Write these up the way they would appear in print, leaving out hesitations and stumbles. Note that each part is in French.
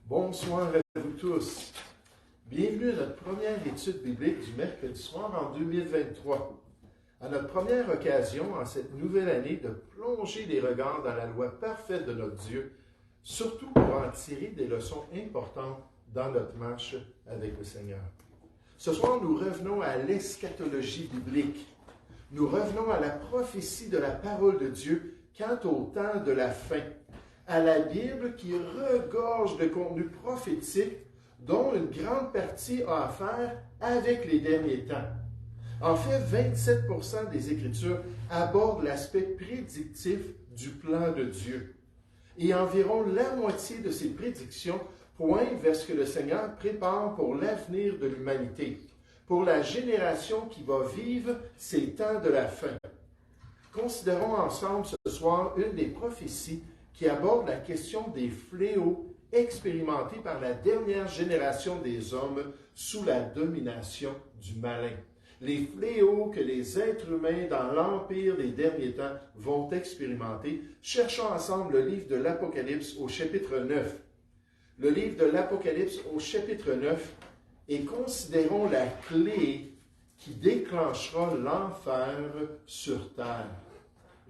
Bonsoir à vous tous. Bienvenue à notre première étude biblique du mercredi soir en 2023. À notre première occasion, en cette nouvelle année, de plonger les regards dans la loi parfaite de notre Dieu, surtout pour en tirer des leçons importantes dans notre marche avec le Seigneur. Ce soir, nous revenons à l'eschatologie biblique. Nous revenons à la prophétie de la parole de Dieu quant au temps de la fin, à la Bible qui regorge de contenu prophétique dont une grande partie a à faire avec les derniers temps. En fait, 27% des Écritures abordent l'aspect prédictif du plan de Dieu. Et environ la moitié de ces prédictions pointent vers ce que le Seigneur prépare pour l'avenir de l'humanité, pour la génération qui va vivre ces temps de la fin. Considérons ensemble ce soir une des prophéties qui aborde la question des fléaux expérimentés par la dernière génération des hommes sous la domination du malin. Les fléaux que les êtres humains dans l'empire des derniers temps vont expérimenter. Cherchons ensemble le livre de l'Apocalypse au chapitre 9. Le livre de l'Apocalypse au chapitre 9 et considérons la clé qui déclenchera l'enfer sur terre.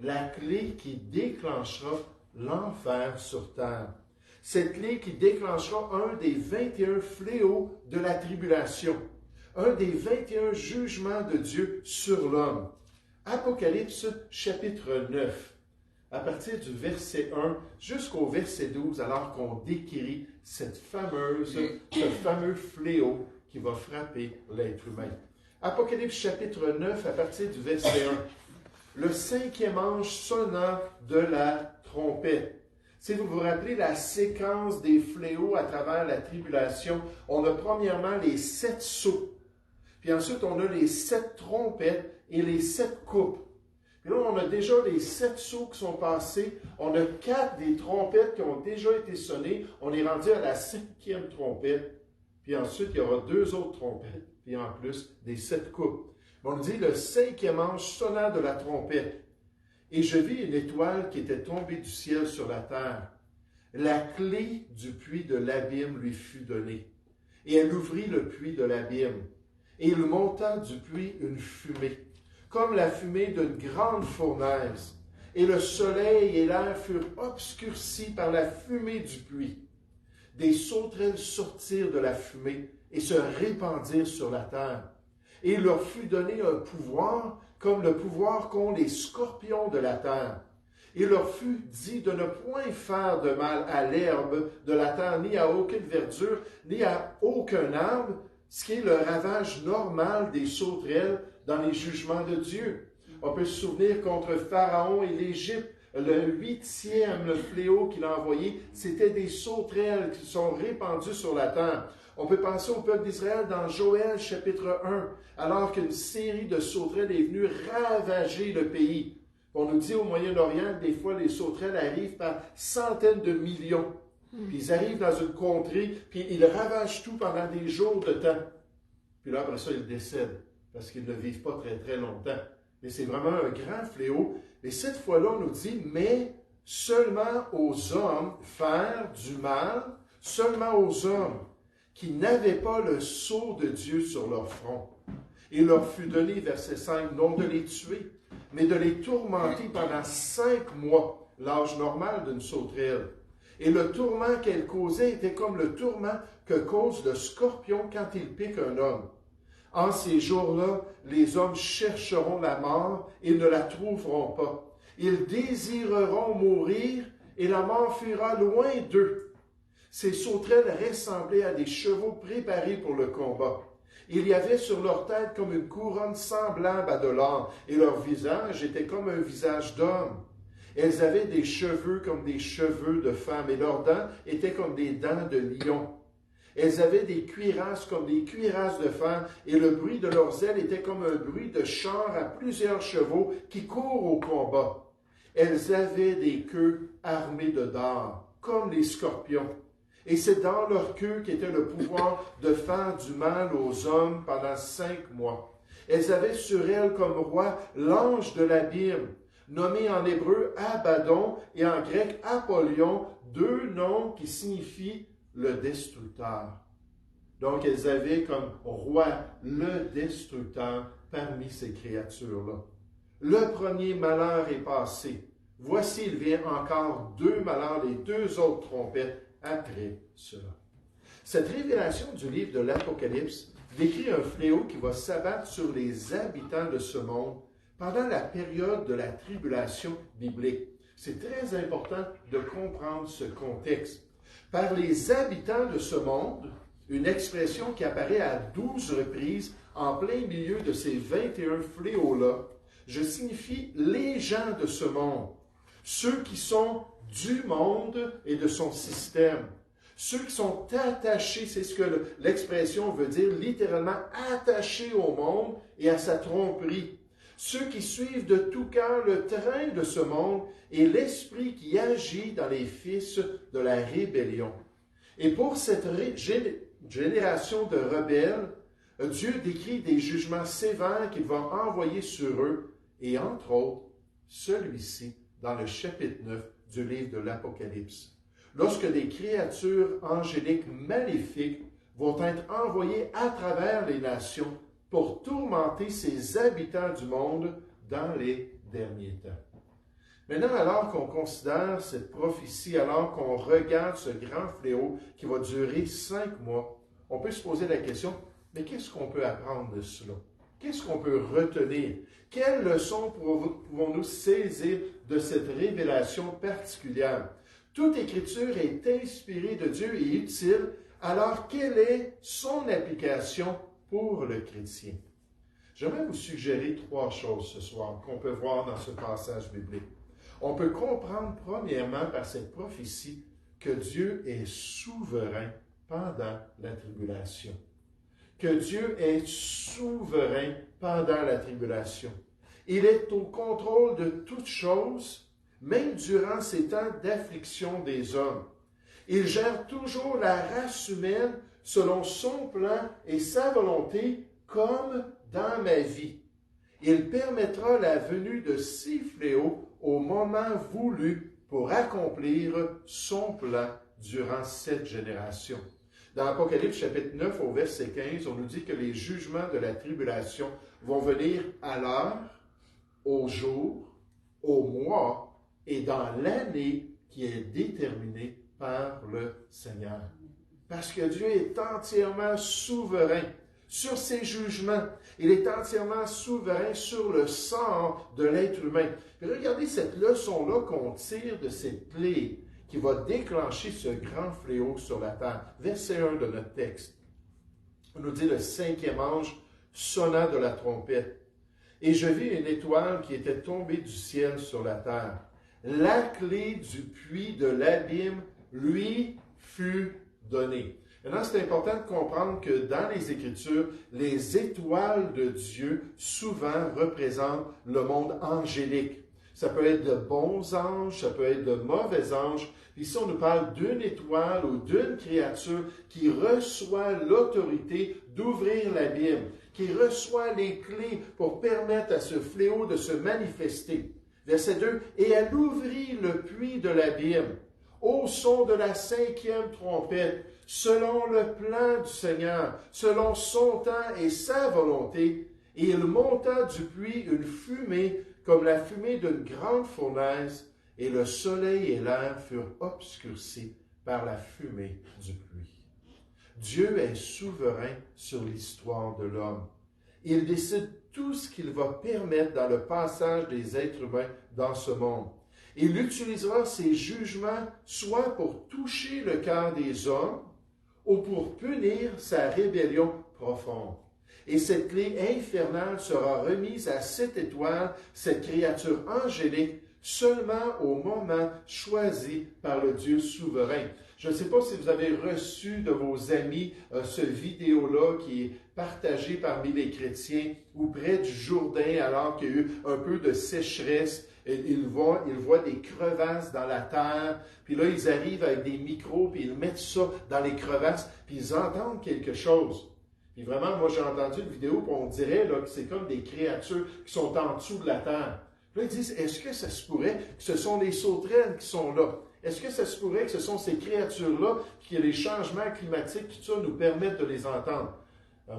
La clé qui déclenchera l'enfer sur terre. Cette clé qui déclenchera un des 21 fléaux de la tribulation, un des 21 jugements de Dieu sur l'homme. Apocalypse chapitre 9, à partir du verset 1 jusqu'au verset 12, alors qu'on décrit ce fameux fléau qui va frapper l'être humain. Apocalypse chapitre 9, à partir du verset 1. Le cinquième ange sonna de la trompette. Si vous vous rappelez la séquence des fléaux à travers la tribulation, on a premièrement les 7 sceaux. Puis ensuite, on a les 7 trompettes et les 7 coupes. Puis là, on a déjà les 7 sceaux qui sont passés. On a 4 des trompettes qui ont déjà été sonnées. On est rendu à la 5e trompette. Puis ensuite, il y aura 2 autres trompettes. Puis en plus, des 7 coupes. On dit, le cinquième ange sonna de la trompette. Et je vis une étoile qui était tombée du ciel sur la terre. La clé du puits de l'abîme lui fut donnée. Et elle ouvrit le puits de l'abîme. Et il monta du puits une fumée, comme la fumée d'une grande fournaise. Et le soleil et l'air furent obscurcis par la fumée du puits. Des sauterelles sortirent de la fumée et se répandirent sur la terre. Et il leur fut donné un pouvoir comme le pouvoir qu'ont les scorpions de la terre. Il leur fut dit de ne point faire de mal à l'herbe de la terre, ni à aucune verdure, ni à aucun arbre, ce qui est le ravage normal des sauterelles dans les jugements de Dieu. On peut se souvenir contre Pharaon et l'Égypte, le 8e fléau qu'il a envoyé, c'était des sauterelles qui sont répandues sur la terre. On peut penser au peuple d'Israël dans Joël chapitre 1, alors qu'une série de sauterelles est venue ravager le pays. On nous dit au Moyen-Orient que des fois les sauterelles arrivent par centaines de millions. Puis ils arrivent dans une contrée, puis ils ravagent tout pendant des jours de temps. Puis là, après ça, ils décèdent, parce qu'ils ne vivent pas très très longtemps. Mais c'est vraiment un grand fléau. Et cette fois-là, on nous dit, mais seulement aux hommes faire du mal, seulement aux hommes qui n'avaient pas le sceau de Dieu sur leur front. Il leur fut donné, verset 5, non de les tuer, mais de les tourmenter pendant 5 mois, l'âge normal d'une sauterelle. Et le tourment qu'elle causait était comme le tourment que cause le scorpion quand il pique un homme. En ces jours-là, les hommes chercheront la mort et ne la trouveront pas. Ils désireront mourir et la mort fuira loin d'eux. Ces sauterelles ressemblaient à des chevaux préparés pour le combat. Il y avait sur leur tête comme une couronne semblable à de l'or, et leur visage était comme un visage d'homme. Elles avaient des cheveux comme des cheveux de femmes, et leurs dents étaient comme des dents de lion. Elles avaient des cuirasses comme des cuirasses de femmes, et le bruit de leurs ailes était comme un bruit de chars à plusieurs chevaux qui courent au combat. Elles avaient des queues armées de dards, comme les scorpions. Et c'est dans leur queue qu'était le pouvoir de faire du mal aux hommes pendant 5 mois. Elles avaient sur elles comme roi l'ange de l'abîme, nommé en hébreu Abaddon et en grec Apollyon, 2 noms qui signifient le destructeur. Donc, elles avaient comme roi le destructeur parmi ces créatures-là. Le premier malheur est passé. Voici, il vient encore 2 malheurs, les 2 autres trompettes après cela. Cette révélation du livre de l'Apocalypse décrit un fléau qui va s'abattre sur les habitants de ce monde pendant la période de la tribulation biblique. C'est très important de comprendre ce contexte. Par les habitants de ce monde, une expression qui apparaît à 12 reprises en plein milieu de ces 21 fléaux-là, je signifie les gens de ce monde, ceux qui sont du monde et de son système, ceux qui sont attachés, c'est ce que l'expression veut dire, littéralement attachés au monde et à sa tromperie, ceux qui suivent de tout cœur le train de ce monde et l'esprit qui agit dans les fils de la rébellion. Et pour cette génération de rebelles, Dieu décrit des jugements sévères qu'il va envoyer sur eux, et entre autres, celui-ci dans le chapitre 9 du livre de l'Apocalypse. Lorsque des créatures angéliques maléfiques vont être envoyées à travers les nations pour tourmenter ces habitants du monde dans les derniers temps. Maintenant, alors qu'on considère cette prophétie, alors qu'on regarde ce grand fléau qui va durer 5 mois, on peut se poser la question, mais qu'est-ce qu'on peut apprendre de cela? Qu'est-ce qu'on peut retenir? Quelles leçons pouvons-nous saisir de cette révélation particulière? Toute écriture est inspirée de Dieu et utile, alors quelle est son application pour le chrétien? J'aimerais vous suggérer 3 choses ce soir qu'on peut voir dans ce passage biblique. On peut comprendre premièrement par cette prophétie que Dieu est souverain pendant la tribulation. Que Dieu est souverain pendant la tribulation. Il est au contrôle de toutes choses, même durant ces temps d'affliction des hommes. Il gère toujours la race humaine selon son plan et sa volonté, comme dans ma vie. Il permettra la venue de ces fléaux au moment voulu pour accomplir son plan durant cette génération. Dans Apocalypse chapitre 9 au verset 15, on nous dit que les jugements de la tribulation vont venir à l'heure, au jour, au mois et dans l'année qui est déterminée par le Seigneur. Parce que Dieu est entièrement souverain sur ses jugements. Il est entièrement souverain sur le sort de l'être humain. Et regardez cette leçon-là qu'on tire de cette clé qui va déclencher ce grand fléau sur la terre. Verset 1 de notre texte. On nous dit le 5e ange sonna de la trompette. Et je vis une étoile qui était tombée du ciel sur la terre. La clé du puits de l'abîme lui fut donnée. Maintenant, c'est important de comprendre que dans les Écritures, les étoiles de Dieu souvent représentent le monde angélique. Ça peut être de bons anges, ça peut être de mauvais anges. Ici, on nous parle d'une étoile ou d'une créature qui reçoit l'autorité d'ouvrir l'abîme, qui reçoit les clés pour permettre à ce fléau de se manifester. Verset 2, « Et elle ouvrit le puits de l'abîme, au son de la 5e trompette, selon le plan du Seigneur, selon son temps et sa volonté, et il monta du puits une fumée comme la fumée d'une grande fournaise, et le soleil et l'air furent obscurcis par la fumée du puits. » Dieu est souverain sur l'histoire de l'homme. Il décide tout ce qu'il va permettre dans le passage des êtres humains dans ce monde. Il utilisera ses jugements soit pour toucher le cœur des hommes ou pour punir sa rébellion profonde. Et cette clé infernale sera remise à cette étoile, cette créature angélique, seulement au moment choisi par le Dieu souverain. Je ne sais pas si vous avez reçu de vos amis ce vidéo-là qui est partagé parmi les chrétiens ou près du Jourdain alors qu'il y a eu un peu de sécheresse. Ils voient des crevasses dans la terre, puis là ils arrivent avec des micros, puis ils mettent ça dans les crevasses, puis ils entendent quelque chose. Puis vraiment, moi j'ai entendu une vidéo, puis on dirait là, que c'est comme des créatures qui sont en dessous de la terre. Là, ils disent, est-ce que ça se pourrait que ce sont les sauterelles qui sont là? Est-ce que ça se pourrait que ce sont ces créatures-là, que les changements climatiques, tout ça, nous permettent de les entendre?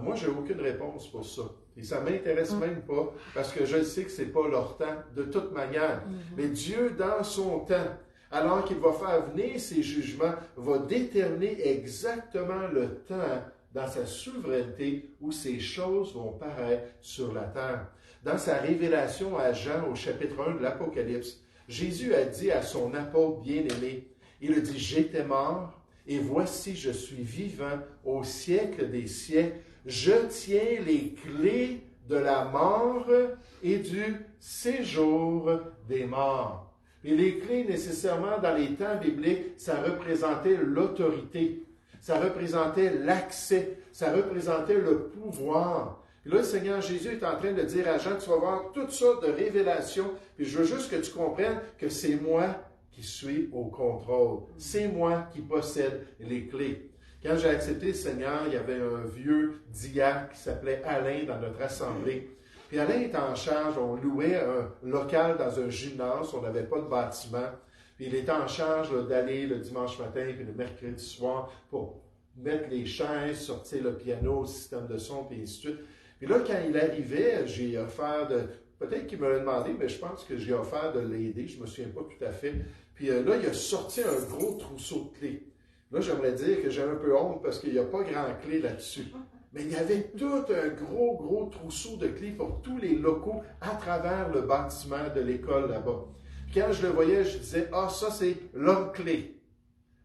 Moi, je n'ai aucune réponse pour ça. Et ça ne m'intéresse même pas, parce que je sais que ce n'est pas leur temps, de toute manière. Mais Dieu, dans son temps, alors qu'il va faire venir ses jugements, va déterminer exactement le temps dans sa souveraineté où ces choses vont paraître sur la terre. Dans sa révélation à Jean au chapitre 1 de l'Apocalypse, Jésus a dit à son apôtre bien-aimé, il a dit « J'étais mort, et voici je suis vivant au siècle des siècles. Je tiens les clés de la mort et du séjour des morts. » Et les clés, nécessairement, dans les temps bibliques, ça représentait l'autorité, ça représentait l'accès, ça représentait le pouvoir. Et là, le Seigneur Jésus est en train de dire à Jean, tu vas voir toutes sortes de révélations, puis je veux juste que tu comprennes que c'est moi qui suis au contrôle. C'est moi qui possède les clés. Quand j'ai accepté le Seigneur, il y avait un vieux diacre qui s'appelait Alain dans notre assemblée. Puis Alain était en charge, on louait un local dans un gymnase, on n'avait pas de bâtiment. Puis il était en charge d'aller le dimanche matin puis le mercredi soir pour mettre les chaises, sortir le piano, le système de son, puis ainsi de suite. Puis là, quand il arrivait, j'ai offert de... Peut-être qu'il me l'a demandé, mais je pense que j'ai offert de l'aider, je ne me souviens pas tout à fait. Puis là, il a sorti un gros trousseau de clés. Là, j'aimerais dire que j'ai un peu honte parce qu'il n'y a pas grand clé là-dessus. Mais il y avait tout un gros trousseau de clés pour tous les locaux à travers le bâtiment de l'école là-bas. Puis quand je le voyais, je disais, ah, ça c'est l'homme clé.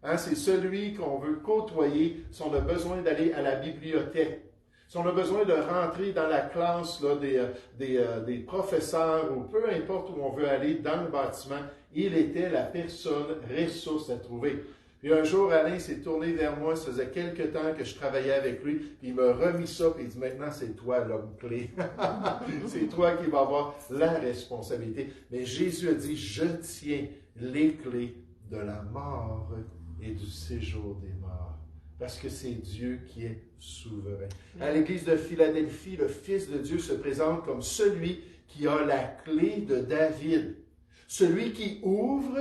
Hein, c'est celui qu'on veut côtoyer si on a besoin d'aller à la bibliothèque. Si on a besoin de rentrer dans la classe là, des professeurs ou peu importe où on veut aller dans le bâtiment, il était la personne ressource à trouver. Puis un jour, Alain s'est tourné vers moi, ça faisait quelque temps que je travaillais avec lui, puis il m'a remis ça, puis il dit, maintenant c'est toi l'homme clé. C'est toi qui vas avoir la responsabilité. Mais Jésus a dit, je tiens les clés de la mort et du séjour des morts. Parce que c'est Dieu qui est souverain. À l'église de Philadelphie, le Fils de Dieu se présente comme celui qui a la clé de David. Celui qui ouvre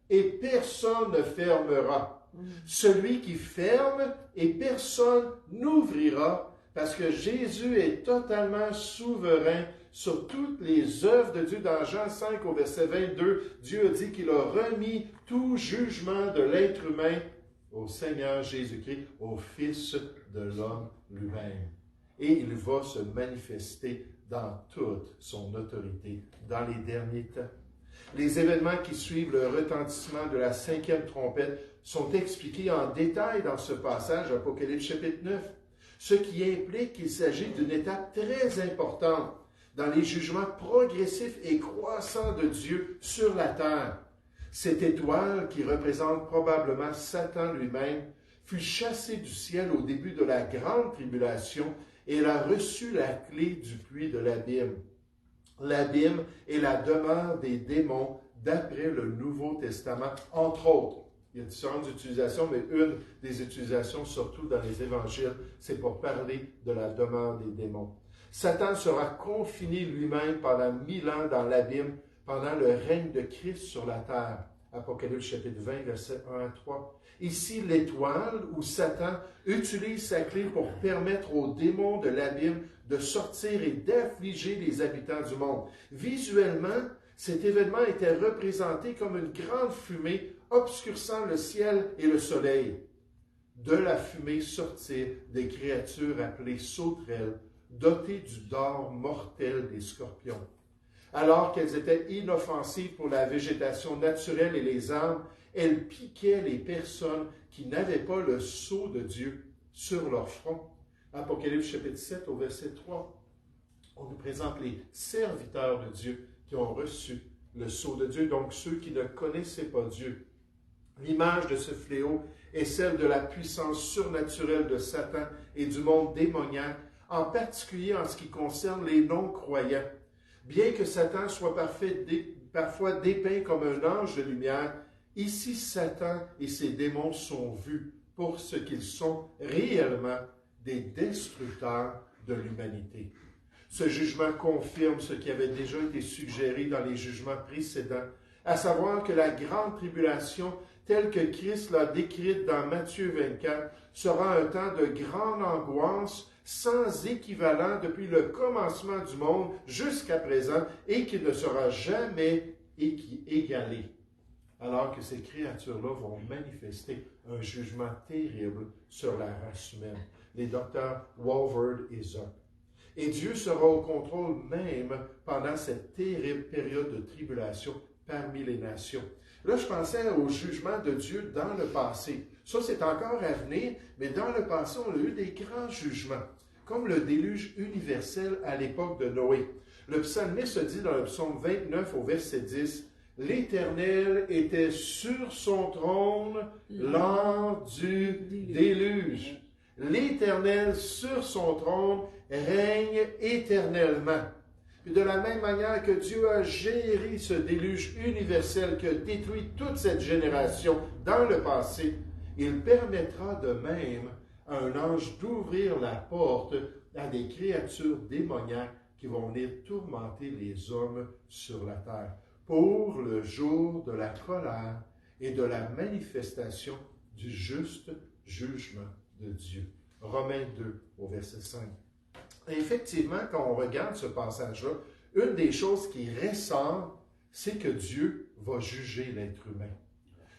et personne ne fermera. Celui qui ferme et personne n'ouvrira, parce que Jésus est totalement souverain sur toutes les œuvres de Dieu. Dans Jean 5 au verset 22, Dieu a dit qu'il a remis tout jugement de l'être humain au Seigneur Jésus-Christ, au Fils de l'homme lui-même. Et il va se manifester dans toute son autorité dans les derniers temps. Les événements qui suivent le retentissement de la 5e trompette sont expliqués en détail dans ce passage, Apocalypse chapitre 9, ce qui implique qu'il s'agit d'une étape très importante dans les jugements progressifs et croissants de Dieu sur la terre. Cette étoile, qui représente probablement Satan lui-même, fut chassée du ciel au début de la grande tribulation et elle a reçu la clé du puits de l'abîme. L'abîme est la demeure des démons d'après le Nouveau Testament, entre autres. Il y a différentes utilisations, mais une des utilisations, surtout dans les évangiles, c'est pour parler de la demeure des démons. Satan sera confiné lui-même pendant 1000 ans dans l'abîme, pendant le règne de Christ sur la terre. Apocalypse chapitre 20, versets 1 à 3. Ici, l'étoile, où Satan utilise sa clé pour permettre aux démons de l'abîme de sortir et d'affliger les habitants du monde. Visuellement, cet événement était représenté comme une grande fumée obscurcissant le ciel et le soleil. De la fumée sortirent des créatures appelées sauterelles, dotées du dard mortel des scorpions. Alors qu'elles étaient inoffensives pour la végétation naturelle et les arbres, elles piquaient les personnes qui n'avaient pas le sceau de Dieu sur leur front. Apocalypse chapitre 7 au verset 3. On nous présente les serviteurs de Dieu qui ont reçu le sceau de Dieu, donc ceux qui ne connaissaient pas Dieu. L'image de ce fléau est celle de la puissance surnaturelle de Satan et du monde démoniaque, en particulier en ce qui concerne les non-croyants. Bien que Satan soit parfois dépeint comme un ange de lumière, ici Satan et ses démons sont vus pour ce qu'ils sont réellement, des destructeurs de l'humanité. Ce jugement confirme ce qui avait déjà été suggéré dans les jugements précédents, à savoir que la grande tribulation, telle que Christ l'a décrite dans Matthieu 24, sera un temps de grande angoisse, sans équivalent depuis le commencement du monde jusqu'à présent, et qui ne sera jamais égalé. Alors que ces créatures-là vont manifester un jugement terrible sur la race humaine. Les docteurs Walvoord et Zuck. Et Dieu sera au contrôle même pendant cette terrible période de tribulation parmi les nations. Là, je pensais au jugement de Dieu dans le passé. Ça, c'est encore à venir, mais dans le passé, on a eu des grands jugements, comme le déluge universel à l'époque de Noé. Le psalmiste se dit dans le psaume 29 au verset 10, « L'Éternel était sur son trône lors du déluge. L'Éternel sur son trône règne éternellement. » Puis de la même manière que Dieu a géré ce déluge universel qui a détruit toute cette génération dans le passé, il permettra de même à un ange d'ouvrir la porte à des créatures démoniaques qui vont venir tourmenter les hommes sur la terre pour le jour de la colère et de la manifestation du juste jugement de Dieu. Romains 2, au verset 5. Et effectivement, quand on regarde ce passage-là, une des choses qui ressort, c'est que Dieu va juger l'être humain.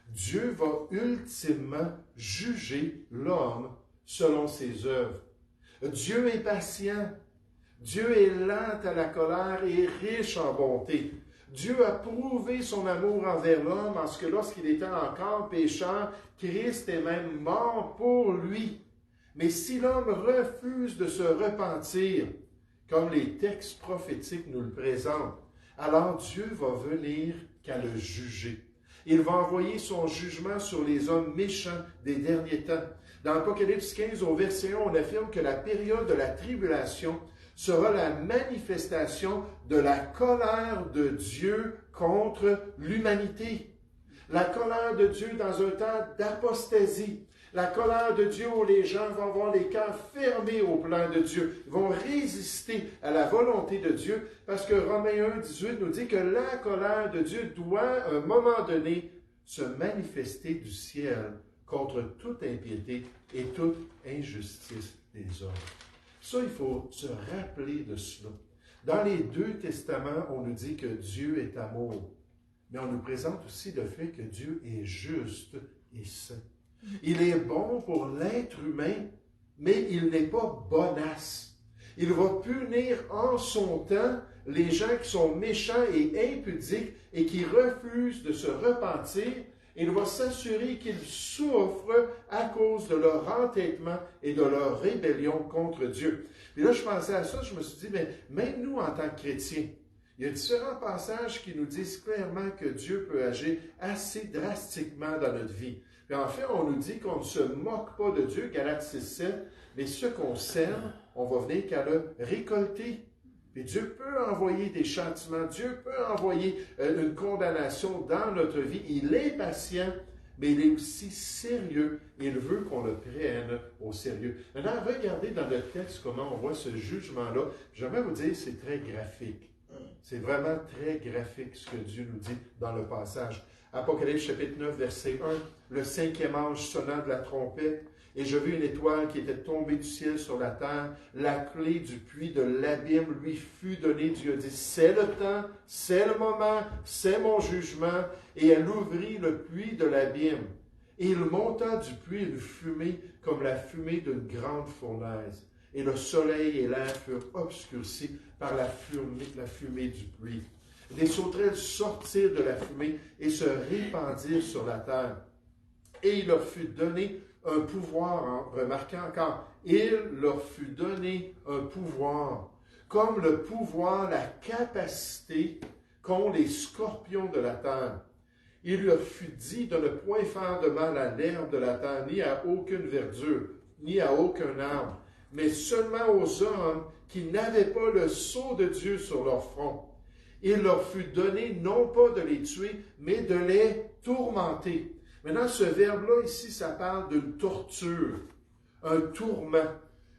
Dieu va ultimement juger l'homme selon ses œuvres. Dieu est patient. Dieu est lent à la colère et riche en bonté. Dieu a prouvé son amour envers l'homme en ce que lorsqu'il était encore pécheur, Christ est même mort pour lui. Mais si l'homme refuse de se repentir, comme les textes prophétiques nous le présentent, alors Dieu va venir qu'à le juger. Il va envoyer son jugement sur les hommes méchants des derniers temps. Dans Apocalypse 15, au verset 1, on affirme que la période de la tribulation sera la manifestation de la colère de Dieu contre l'humanité. La colère de Dieu dans un temps d'apostasie. La colère de Dieu où les gens vont avoir les cœurs fermés au plan de Dieu, vont résister à la volonté de Dieu, parce que Romains 1, 18 nous dit que la colère de Dieu doit, à un moment donné, se manifester du ciel contre toute impiété et toute injustice des hommes. Ça, il faut se rappeler de cela. Dans les deux testaments, on nous dit que Dieu est amour, mais on nous présente aussi le fait que Dieu est juste et saint. Il est bon pour l'être humain, mais il n'est pas bonasse. Il va punir en son temps les gens qui sont méchants et impudiques et qui refusent de se repentir. Il va s'assurer qu'ils souffrent à cause de leur entêtement et de leur rébellion contre Dieu. Et là, je pensais à ça, je me suis dit, mais même nous, en tant que chrétiens, il y a différents passages qui nous disent clairement que Dieu peut agir assez drastiquement dans notre vie. Puis en fait, on nous dit qu'on ne se moque pas de Dieu, Galates 6.7, mais ce qu'on sème, on va venir qu'à le récolter. Et Dieu peut envoyer des châtiments, Dieu peut envoyer une condamnation dans notre vie. Il est patient, mais il est aussi sérieux. Il veut qu'on le prenne au sérieux. Maintenant, regardez dans le texte comment on voit ce jugement-là. J'aimerais vous dire, c'est très graphique. C'est vraiment très graphique ce que Dieu nous dit dans le passage. Apocalypse chapitre 9, verset 1, le 5e ange sonna de la trompette, et je vis une étoile qui était tombée du ciel sur la terre. La clé du puits de l'abîme lui fut donnée. Dieu a dit, c'est le temps, c'est le moment, c'est mon jugement. Et elle ouvrit le puits de l'abîme. Et il monta du puits une fumée comme la fumée d'une grande fournaise. Et le soleil et l'air furent obscurcis par la fumée du puits. Des sauterelles sortirent de la fumée et se répandirent sur la terre. Et il leur fut donné un pouvoir, remarquez encore, il leur fut donné un pouvoir, comme le pouvoir, la capacité qu'ont les scorpions de la terre. Il leur fut dit de ne point faire de mal à l'herbe de la terre, ni à aucune verdure, ni à aucun arbre, mais seulement aux hommes qui n'avaient pas le sceau de Dieu sur leur front. Il leur fut donné non pas de les tuer, mais de les tourmenter. Maintenant, ce verbe-là, ici, ça parle d'une torture, un tourment,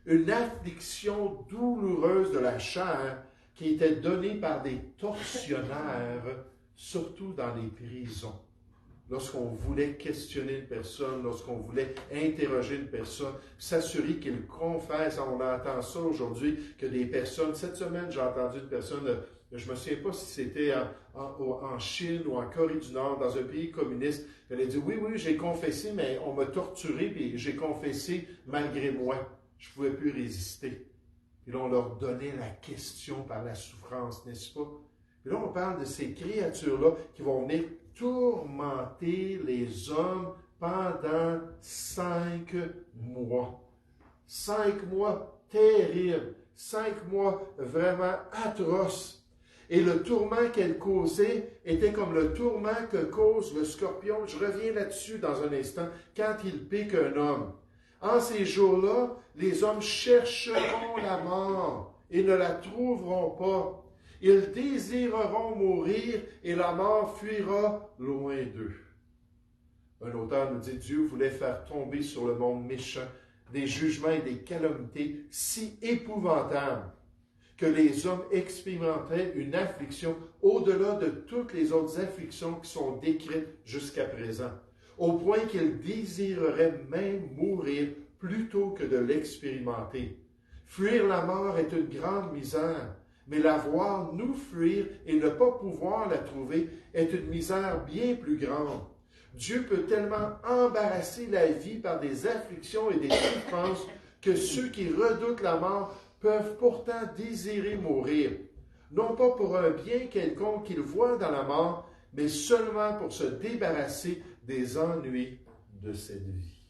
une affliction douloureuse de la chair qui était donnée par des tortionnaires, surtout dans les prisons. lorsqu'on voulait questionner une personne, lorsqu'on voulait interroger une personne, s'assurer qu'il confesse. On entend ça aujourd'hui, que des personnes, cette semaine, j'ai entendu une personne, je ne me souviens pas si c'était en Chine ou en Corée du Nord, dans un pays communiste, elle a dit, oui, j'ai confessé, mais on m'a torturé, puis j'ai confessé malgré moi. Je ne pouvais plus résister. Puis là, on leur donnait la question par la souffrance, n'est-ce pas? Puis là, on parle de ces créatures-là qui vont venir tourmenter les hommes pendant 5 mois. 5 mois terribles, 5 mois vraiment atroces. Et le tourment qu'elle causait était comme le tourment que cause le scorpion. Je reviens là-dessus dans un instant, quand il pique un homme. En ces jours-là, les hommes chercheront la mort et ne la trouveront pas. Ils désireront mourir et la mort fuira loin d'eux. Un auteur nous dit, Dieu voulait faire tomber sur le monde méchant des jugements et des calamités si épouvantables que les hommes expérimenteraient une affliction au-delà de toutes les autres afflictions qui sont décrites jusqu'à présent, au point qu'ils désireraient même mourir plutôt que de l'expérimenter. Fuir la mort est une grande misère, mais la voir nous fuir et ne pas pouvoir la trouver est une misère bien plus grande. Dieu peut tellement embarrasser la vie par des afflictions et des souffrances que ceux qui redoutent la mort peuvent pourtant désirer mourir, non pas pour un bien quelconque qu'ils voient dans la mort, mais seulement pour se débarrasser des ennuis de cette vie.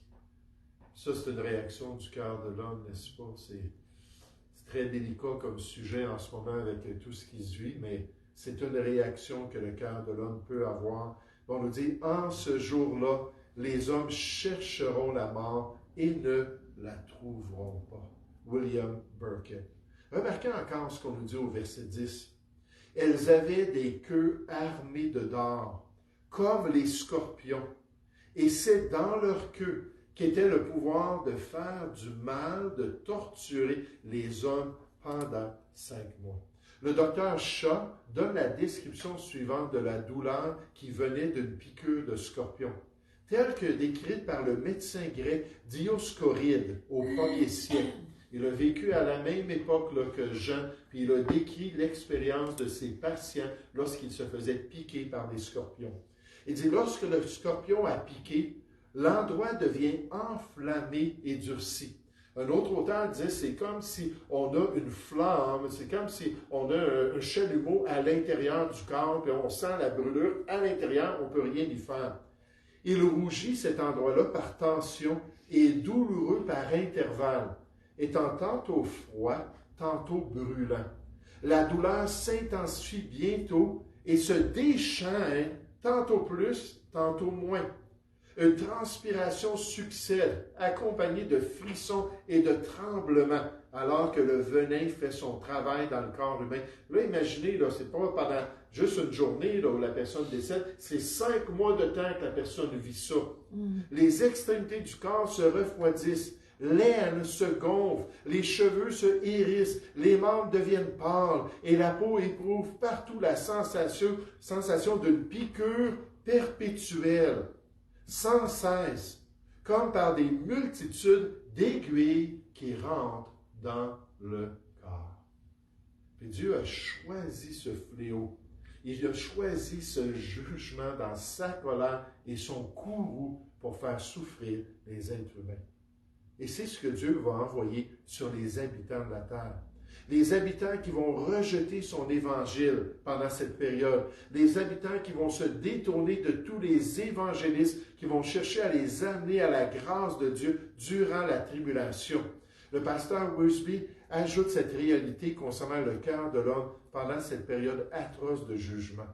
Ça, c'est une réaction du cœur de l'homme, n'est-ce pas? C'est très délicat comme sujet en ce moment avec tout ce qui se vit, mais c'est une réaction que le cœur de l'homme peut avoir. On nous dit, en ce jour-là, les hommes chercheront la mort et ne la trouveront pas. William Burkitt. Remarquez encore ce qu'on nous dit au verset 10. Elles avaient des queues armées de dards, comme les scorpions, et c'est dans leur queue qu'était le pouvoir de faire du mal, de torturer les hommes pendant 5 mois. Le docteur Shaw donne la description suivante de la douleur qui venait d'une piqûre de scorpion, telle que décrite par le médecin grec Dioscoride au 1er siècle. Il a vécu à la même époque là, que Jean, puis il a décrit l'expérience de ses patients lorsqu'ils se faisaient piquer par des scorpions. Il dit, lorsque le scorpion a piqué, l'endroit devient enflammé et durci. Un autre auteur disait, c'est comme si on a une flamme, c'est comme si on a un chalumeau à l'intérieur du corps, puis on sent la brûlure à l'intérieur, on ne peut rien y faire. Il rougit cet endroit-là par tension et est douloureux par intervalles, étant tantôt froid, tantôt brûlant. La douleur s'intensifie bientôt et se déchaîne, tantôt plus, tantôt moins. Une transpiration succède, accompagnée de frissons et de tremblements, alors que le venin fait son travail dans le corps humain. Là, imaginez, là, c'est pas pendant juste une journée là, où la personne décède, c'est 5 mois de temps que la personne vit ça. Les extrémités du corps se refroidissent, l'aine se gonfle, les cheveux se hérissent, les membres deviennent pâles et la peau éprouve partout la sensation d'une piqûre perpétuelle, sans cesse, comme par des multitudes d'aiguilles qui rentrent dans le corps. Et Dieu a choisi ce fléau. Il a choisi ce jugement dans sa colère et son courroux pour faire souffrir les êtres humains. Et c'est ce que Dieu va envoyer sur les habitants de la terre. Les habitants qui vont rejeter son évangile pendant cette période. Les habitants qui vont se détourner de tous les évangélistes, qui vont chercher à les amener à la grâce de Dieu durant la tribulation. Le pasteur Wiersbe ajoute cette réalité concernant le cœur de l'homme pendant cette période atroce de jugement.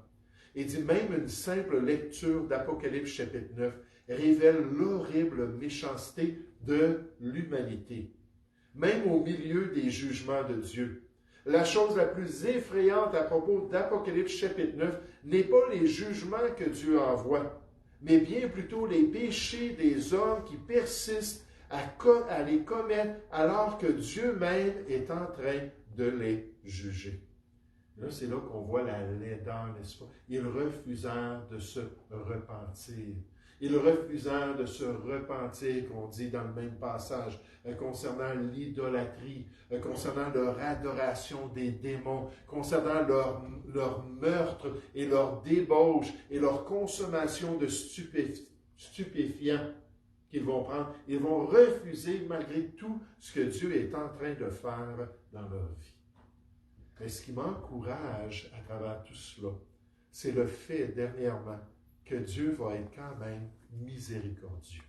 Il dit même une simple lecture d'Apocalypse chapitre 9 révèle l'horrible méchanceté de l'humanité, même au milieu des jugements de Dieu. La chose la plus effrayante à propos d'Apocalypse chapitre 9 n'est pas les jugements que Dieu envoie, mais bien plutôt les péchés des hommes qui persistent à les commettre alors que Dieu même est en train de les juger. Là, c'est là qu'on voit la laideur, n'est-ce pas? Ils refusèrent de se repentir. Ils refusèrent de se repentir, qu'on dit dans le même passage, concernant l'idolâtrie, concernant leur adoration des démons, concernant leur meurtre et leur débauche et leur consommation de stupéfiants qu'ils vont prendre. Ils vont refuser malgré tout ce que Dieu est en train de faire dans leur vie. Mais ce qui m'encourage à travers tout cela, c'est le fait, dernièrement, que Dieu va être quand même miséricordieux.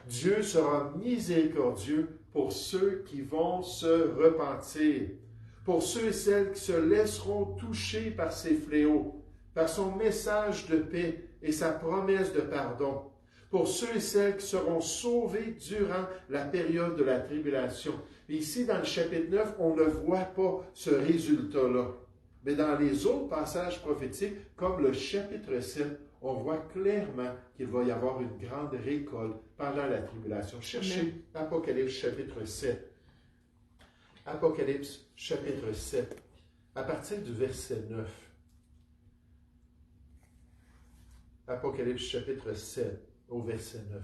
Dieu sera miséricordieux pour ceux qui vont se repentir, pour ceux et celles qui se laisseront toucher par ses fléaux, par son message de paix et sa promesse de pardon, pour ceux et celles qui seront sauvés durant la période de la tribulation. Et ici, dans le chapitre 9, on ne voit pas ce résultat-là. Mais dans les autres passages prophétiques, comme le chapitre 7, on voit clairement qu'il va y avoir une grande récolte pendant la tribulation. Cherchez Apocalypse chapitre 7. Apocalypse chapitre 7, à partir du verset 9. Apocalypse chapitre 7, au verset 9.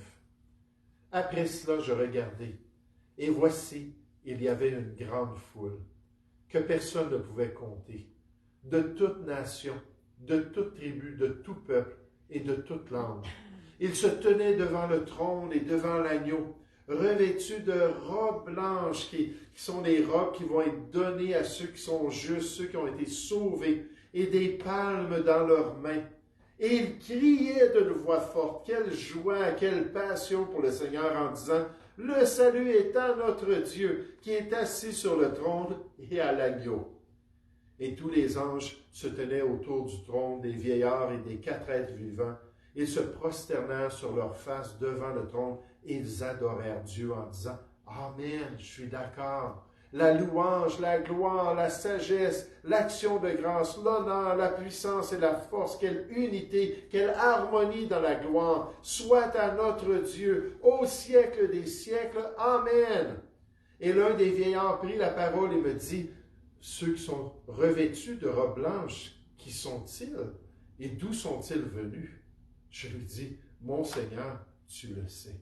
Après cela, je regardai, et voici, il y avait une grande foule, que personne ne pouvait compter, de toute nation, de toute tribu, de tout peuple et de toute langue. Ils se tenaient devant le trône et devant l'agneau, revêtus de robes blanches, qui sont les robes qui vont être données à ceux qui sont justes, ceux qui ont été sauvés, et des palmes dans leurs mains. Et ils criaient d'une voix forte, quelle joie, quelle passion pour le Seigneur en disant, « Le salut est à notre Dieu, qui est assis sur le trône et à l'agneau. » Et tous les anges se tenaient autour du trône, des vieillards et des 4 êtres vivants. Ils se prosternèrent sur leurs faces devant le trône et ils adorèrent Dieu en disant, « Amen, je suis d'accord. La louange, la gloire, la sagesse, l'action de grâce, l'honneur, la puissance et la force, quelle unité, quelle harmonie dans la gloire, soit à notre Dieu, au siècle des siècles. Amen. » Et l'un des vieillards prit la parole et me dit, « Ceux qui sont revêtus de robes blanches, qui sont-ils et d'où sont-ils venus? » Je lui dis, « Mon Seigneur, tu le sais. »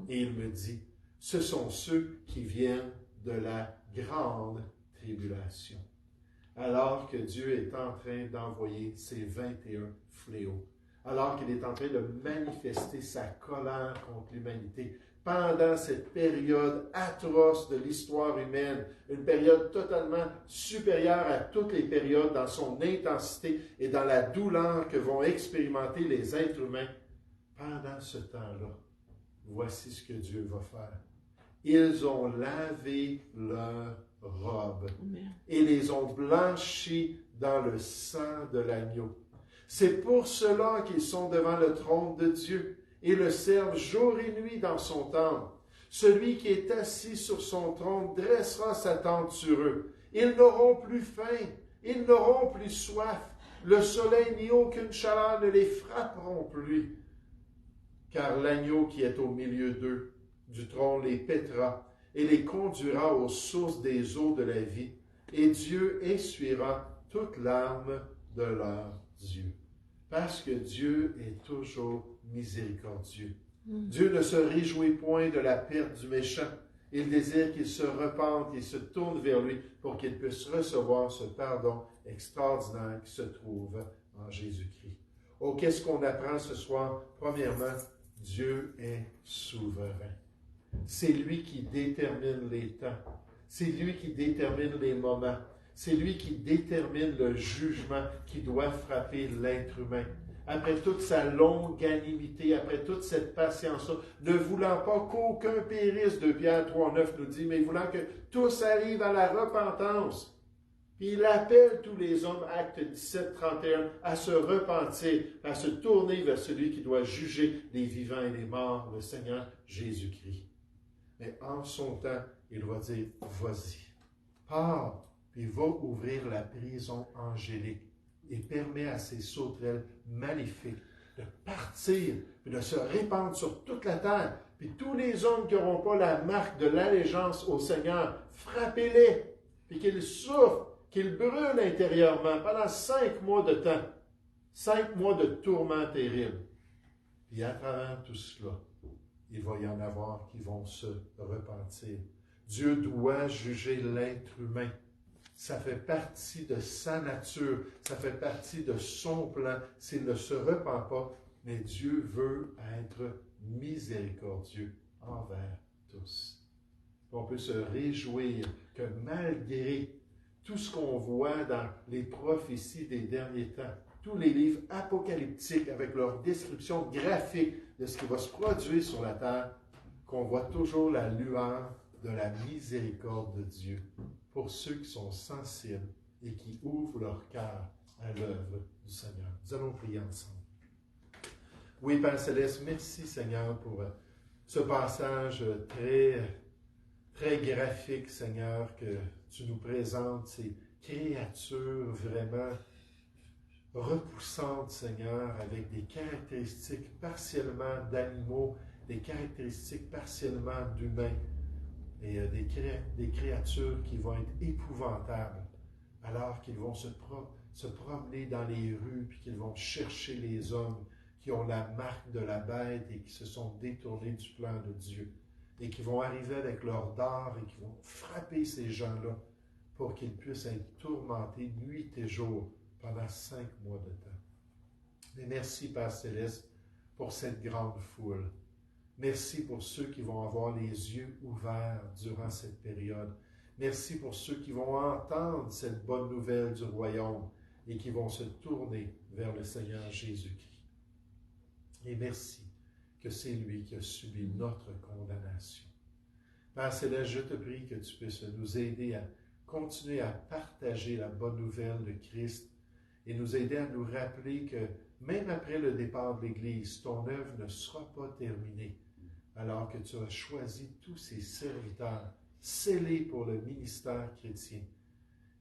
Et il me dit, « Ce sont ceux qui viennent de la grande tribulation. » Alors que Dieu est en train d'envoyer ses 21 fléaux, alors qu'il est en train de manifester sa colère contre l'humanité, pendant cette période atroce de l'histoire humaine, une période totalement supérieure à toutes les périodes dans son intensité et dans la douleur que vont expérimenter les êtres humains, pendant ce temps-là, voici ce que Dieu va faire. Ils ont lavé leurs robes et les ont blanchis dans le sang de l'agneau. C'est pour cela qu'ils sont devant le trône de Dieu et le servent jour et nuit dans son temple. Celui qui est assis sur son trône dressera sa tente sur eux. Ils n'auront plus faim, ils n'auront plus soif. Le soleil ni aucune chaleur ne les frapperont plus. Car l'agneau qui est au milieu d'eux, du trône, les paîtra et les conduira aux sources des eaux de la vie. Et Dieu essuiera toute larme de leurs yeux. Parce que Dieu est toujours miséricordieux. Dieu ne se réjouit point de la perte du méchant. Il désire qu'il se repente et se tourne vers lui pour qu'il puisse recevoir ce pardon extraordinaire qui se trouve en Jésus-Christ. Oh, qu'est-ce qu'on apprend ce soir? Premièrement, Dieu est souverain. C'est lui qui détermine les temps. C'est lui qui détermine les moments. C'est lui qui détermine le jugement qui doit frapper l'être humain. Après toute sa longanimité, après toute cette patience-là, ne voulant pas qu'aucun périsse, 2 Pierre 3,9 nous dit, mais voulant que tous arrivent à la repentance. Puis il appelle tous les hommes, acte 17, 31, à se repentir, à se tourner vers celui qui doit juger les vivants et les morts, le Seigneur Jésus-Christ. Mais en son temps, il va dire, vas-y, pars, puis va ouvrir la prison angélique et permet à ces sauterelles maléfiques de partir et de se répandre sur toute la terre. Puis tous les hommes qui n'auront pas la marque de l'allégeance au Seigneur, frappez-les, puis qu'ils souffrent, qu'il brûle intérieurement pendant 5 mois de temps. 5 mois de tourments terribles. Et à travers tout cela, il va y en avoir qui vont se repentir. Dieu doit juger l'être humain. Ça fait partie de sa nature, ça fait partie de son plan. S'il ne se repent pas, mais Dieu veut être miséricordieux envers tous. On peut se réjouir que malgré tout ce qu'on voit dans les prophéties des derniers temps, tous les livres apocalyptiques avec leur description graphique de ce qui va se produire sur la terre, qu'on voit toujours la lueur de la miséricorde de Dieu pour ceux qui sont sensibles et qui ouvrent leur cœur à l'œuvre du Seigneur. Nous allons prier ensemble. Oui, Père Céleste, merci Seigneur pour ce passage très graphique, Seigneur, que tu nous présentes, ces créatures vraiment repoussantes, Seigneur, avec des caractéristiques partiellement d'animaux, des caractéristiques partiellement d'humains, et des créatures qui vont être épouvantables, alors qu'ils vont se promener dans les rues, puis qu'ils vont chercher les hommes qui ont la marque de la bête et qui se sont détournés du plan de Dieu, et qui vont arriver avec leur dard et qui vont frapper ces gens-là pour qu'ils puissent être tourmentés nuit et jour pendant 5 mois de temps. Mais merci, Père Céleste, pour cette grande foule. Merci pour ceux qui vont avoir les yeux ouverts durant cette période. Merci pour ceux qui vont entendre cette bonne nouvelle du royaume et qui vont se tourner vers le Seigneur Jésus-Christ. Et merci que c'est lui qui a subi notre condamnation. Père Céleste, je te prie que tu puisses nous aider à continuer à partager la bonne nouvelle de Christ et nous aider à nous rappeler que même après le départ de l'Église, ton œuvre ne sera pas terminée, alors que tu as choisi tous ces serviteurs scellés pour le ministère chrétien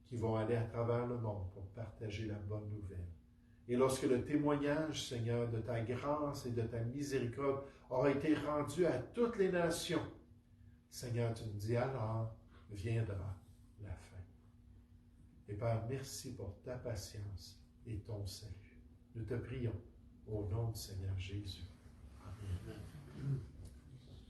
qui vont aller à travers le monde pour partager la bonne nouvelle. Et lorsque le témoignage, Seigneur, de ta grâce et de ta miséricorde aura été rendu à toutes les nations, Seigneur, tu nous dis alors viendra la fin. Et Père, merci pour ta patience et ton salut. Nous te prions au nom du Seigneur Jésus. Amen.